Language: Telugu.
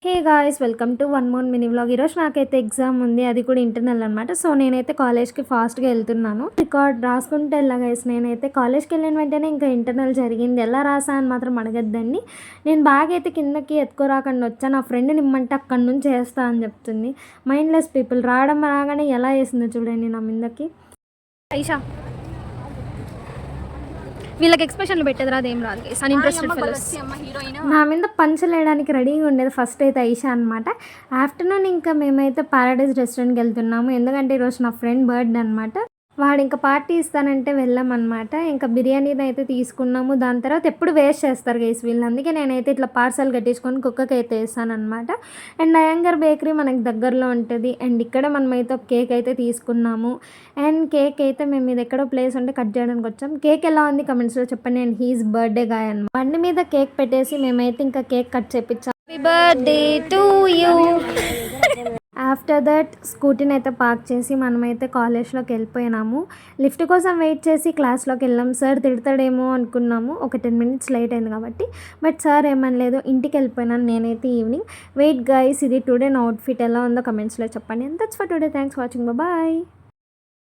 Hey guys welcome to one more mini vlog. ఈరోజు నాకైతే ఎగ్జామ్ ఉంది, అది కూడా ఇంటర్నల్ అనమాట. సో నేనైతే కాలేజ్కి ఫాస్ట్గా వెళ్తున్నాను. రికార్డ్ రాసుకుంటే వెళ్ళా గైస్. నేనైతే కాలేజ్కి వెళ్ళిన వెంటనే ఇంకా ఇంటర్నల్ జరిగింది. ఎలా రాసా అని మాత్రం అడగద్దండి. నేను బాగా అయితే కిందకి ఎత్తుకోరాకుండా వచ్చాను. నా ఫ్రెండ్ నిమ్మంటే అక్కడి నుంచి వేస్తా అని చెప్తుంది. మైండ్లెస్ పీపుల్ రాగానే ఎలా వేసిందో చూడండి నా మీదకి. ఐషా వీళ్ళకి ఎక్స్ప్రెషన్లు పెట్టేది రాదు, ఏం రాదు. నా మీద పంచలు వేయడానికి రెడీగా ఉండేది ఫస్ట్ అయితే ఐషా అనమాట. ఆఫ్టర్నూన్ ఇంకా మేమైతే పారాడైజ్ రెస్టారెంట్కి వెళ్తున్నాము, ఎందుకంటే ఈరోజు నా ఫ్రెండ్ బర్త్డే అనమాట. వాడు ఇంకా పార్టీ ఇస్తానంటే వెళ్ళామన్నమాట. ఇంకా బిర్యానీని అయితే తీసుకున్నాము. దాని తర్వాత ఎప్పుడు వేస్ట్ చేస్తారు గైస్ వీళ్ళు, అందుకే నేనైతే ఇట్లా పార్సల్ కట్టించుకొని కుక్కకి అయితే వేస్తాను అనమాట. అండ్ అయ్యంగార్ బేకరీ మనకి దగ్గరలో ఉంటుంది. అండ్ ఇక్కడ మనమైతే ఒక కేక్ అయితే తీసుకున్నాము. అండ్ కేక్ అయితే మేము ఇది ఎక్కడో ప్లేస్ ఉంటే కట్ చేయడానికి వచ్చాం. కేక్ ఎలా ఉంది కమెంట్స్లో చెప్పండి. అండ్ హీస్ బర్త్డే గాయ్ అనమాట. బండి మీద కేక్ పెట్టేసి మేమైతే ఇంకా కేక్ కట్ చేపించాం. Happy birthday to you. After that స్కూటీని అయితే పార్క్ చేసి మనమైతే కాలేజ్లోకి వెళ్ళిపోయినాము. లిఫ్ట్ కోసం వెయిట్ చేసి క్లాస్లోకి వెళ్ళాం. సార్ తిడతాడేమో అనుకున్నాము, ఒక 10 minutes లేట్ అయింది కాబట్టి. బట్ సార్ ఏమనలేదు, ఇంటికి వెళ్ళిపోయినాను నేనైతే ఈవినింగ్. వెయిట్ గైస్, ఇది టుడే నా అవుట్ఫిట్ ఎలా ఉందో కమెంట్స్లో చెప్పండి. And that's for today. Thanks for watching. Bye.